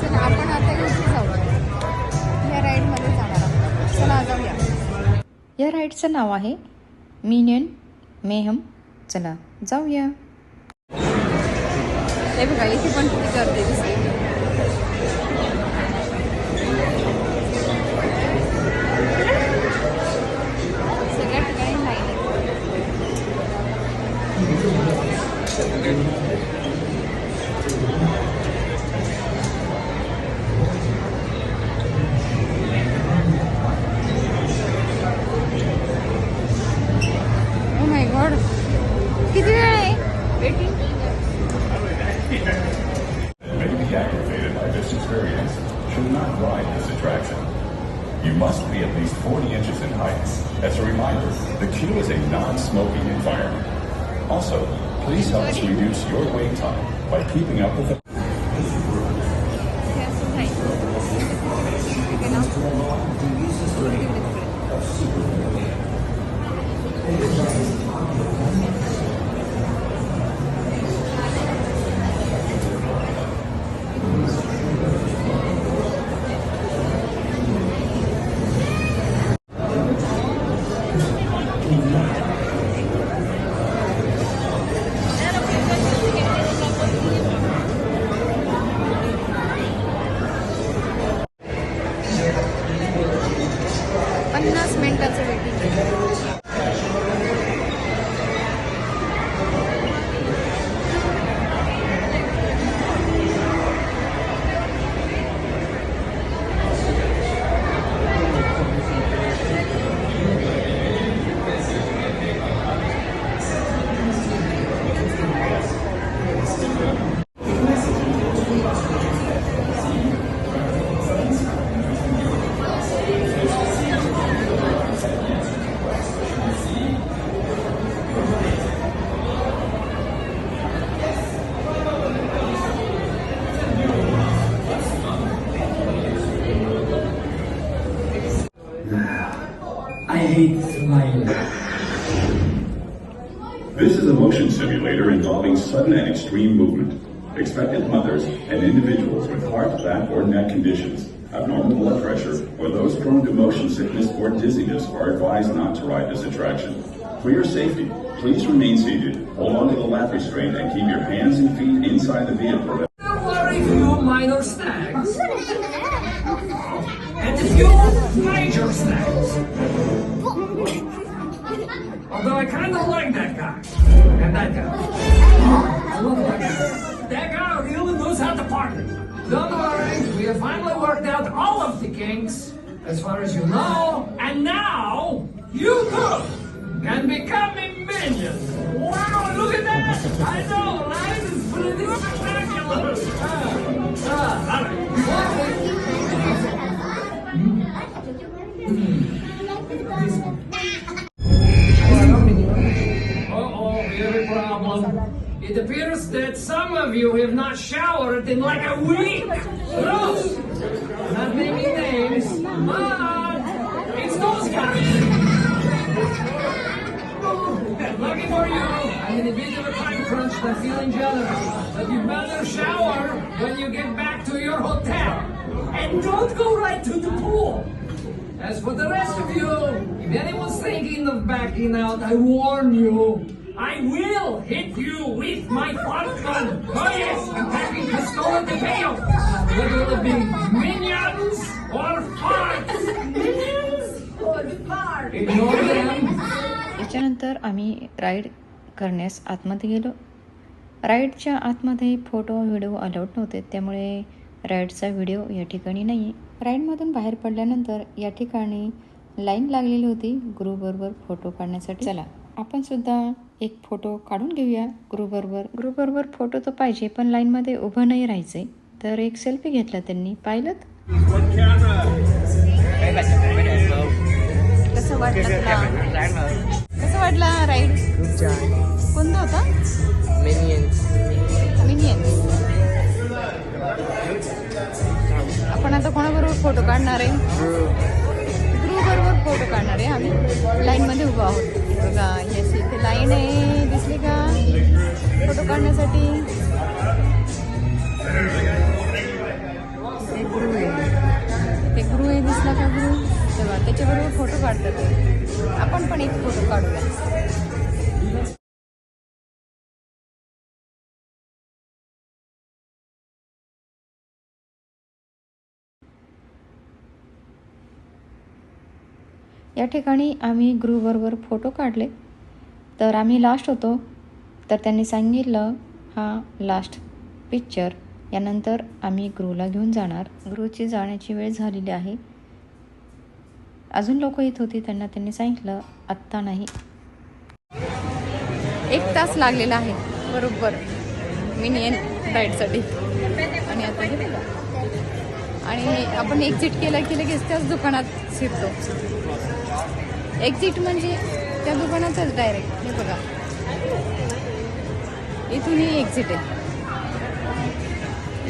चला आपण आता इथे जाऊया, या राईडमध्ये जाणार आहोत. चला जाऊया. या राईडचं नाव आहे मिनियन मेहम. चला जाऊया. हे बघा इथे पण किती गर्दी दिसते. सगळ्या ठिकाणी लाईन आहे. ओ माय गॉड, किती वेळ आहे waiting? May be activated by this experience should not ride this attraction. You must be at least 40 inches in height. As a reminder, the queue is a non-smoking environment. Also, please help us reduce your wait time by keeping up with the मिनिटाचं waiting आहे. I hate smiling. This is a motion simulator involving sudden and extreme movement. Expectant mothers and individuals with heart, back, or neck conditions, abnormal blood pressure, or those prone to motion sickness or dizziness are advised not to ride this attraction. For your safety, please remain seated, hold on to the lap restraint, and keep your hands and feet inside the vehicle. There were a few minor snags and a few major snags. Although I kind of like that guy and that guy. I love that guy. That guy really knows how to party. Don't worry, we have finally worked out all of the kinks, as far as you know, and now you too can become a minion. Wow, look at that! I know, right? It's pretty spectacular. All Uh-oh, we have a problem. It appears that some of you have not showered in like a week. Gross! Not naming names, but it's those guys. Lucky for you, I'm in a bit of a time crunch and I'm feeling jealous. But you better shower when you get back to your hotel. And don't go right to the pool. As for the rest of you, if anyone's thinking of backing out, I warn you, I will hit you with my fart gun. Oh yes, I'm packing pistol at the tail. Whether it be minions or farts. Minions or farts. Ignore them. त्याच्यानंतर आम्ही ride करण्यास आतमध्ये गेलो. राईडच्या आतमध्ये photo video allowed नव्हते, त्यामुळे राईडचा video या ठिकाणी नाही आहे. राईडमधून बाहेर पडल्यानंतर या ठिकाणी लाईन लागलेली होती ग्रुपबरोबर फोटो काढण्यासाठी. चला आपण सुद्धा एक फोटो काढून घेऊया ग्रुपबरोबर फोटो तर पाहिजे, पण लाईनमध्ये उभं नाही राहायचंय. तर एक सेल्फी घेतला त्यांनी. पाहिलं कसं वाटलं तुला? कसं वाटला राईड? खूप छान. कोणता होता? मिनियन्स. आपण आता कोणाबरोबर फोटो काढणार आहे? ग्रुपबरोबर फोटो काढणार आहे. आम्ही लाईनमध्ये उभा आहोत. बघा येस, इथे लाईन आहे, दिसली का फोटो काढण्यासाठी? आला का गुरु तेव्हा त्याच्याबरोबर फोटो काढतात ते. आपण पण एक फोटो काढूया. या ठिकाणी आम्ही गुरुबरोबर फोटो काढले. तर आम्ही लास्ट होतो. तर त्यांनी सांगितलं हा लास्ट पिक्चर, यानंतर आम्ही गुरुला घेऊन जाणार. गुरुची जाण्याची वेळ झालेली आहे. अजून लोक येत होती, त्यांनी सांगितलं आत्ता नाही. 1 तास लागलेला आहे बरोबर मिनियन राईडसाठी. आणि आता हे बघा, आणि आपण एक्झिट केलं की लगेच त्याच दुकानात शिरतो. एक्झिट म्हणजे त्या दुकानातच डायरेक्ट. हे बघा, इथूनही एक्झिट आहे.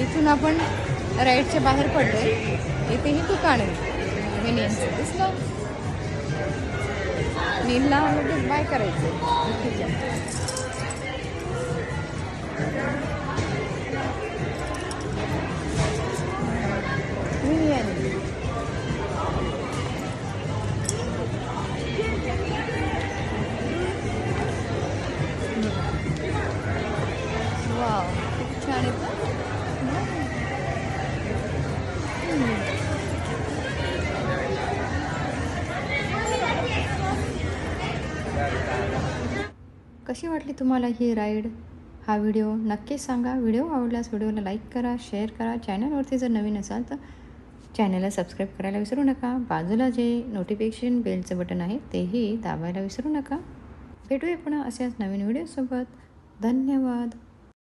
इथून आपण राईडच्या बाहेर पडलोय. इथेही दुकान आहे मिनियनचं, दिसलं. नीलला लगेच बाय करायचं. मिनियन वाव, खूप छान आहे. कशी वाटली तुम्हाला ही राईड? हा व्हिडिओ नक्कीच सांगा. व्हिडिओ आवडल्यास व्हिडिओला लाईक करा, शेअर करा. चॅनलवरती जर नवीन असाल तर चॅनलला सबस्क्राईब करायला विसरू नका. बाजूला जे नोटिफिकेशन बेलचं बटन आहे तेही दाबायला विसरू नका. भेटूया पुन्हा अशाच नवीन व्हिडिओसोबत. धन्यवाद.